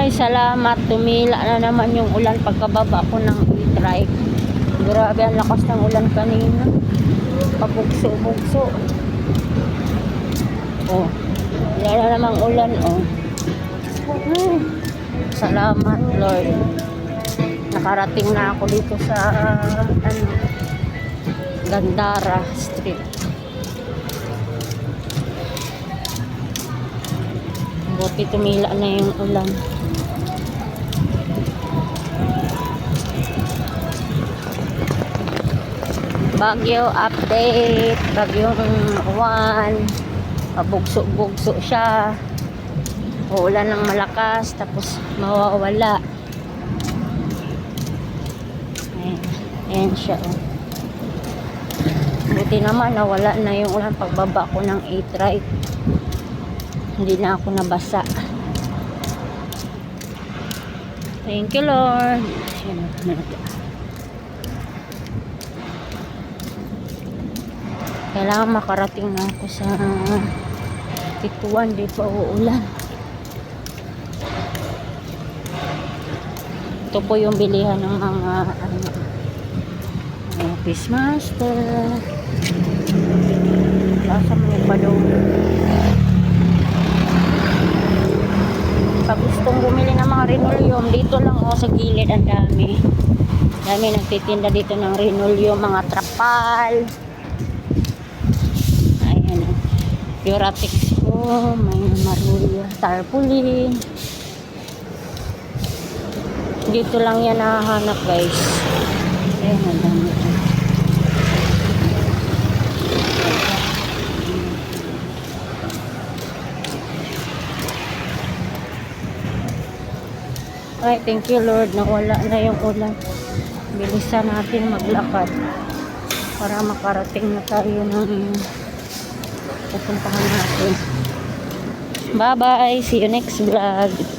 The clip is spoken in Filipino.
Ay, salamat. Tumila na naman yung ulan pagkababa ko ng e-trike. Grabe, ang lakas ng ulan kanina. Pabugso-bugso. Oh, wala na namang ulan, oh. Ay, salamat, Lord. Nakarating na ako dito sa, Gandara Street. Buti tumila na yung ulan. Bagyo update. Bagyong Juan. Pabugso-bugso siya. Uulan ng malakas. Tapos mawawala. Ayan siya. Buti naman nawala na yung ulan pagbaba ko ng e-trike. Hindi na ako nabasa. Thank you, Lord. Kailangan makarating na ako sa Tituan. Di pa uulan. Ito po yung bilihan ng mga Office Master. Lasa mo yung balong. Pag gustong bumili ng mga Rinolium, dito lang o sa gilid, ang dami. Dami nagtitinda dito ng Rinolium, mga trapal. Ayan. Puratex po, may Marulia, tarpaulin. Dito lang yan nahahanap, guys. Ayan, ang dami. Ay, thank you, Lord. Nawala na yung ulan. Bilisan natin maglakad para makarating na tayo ng pupuntahan natin. Bye-bye. See you next vlog.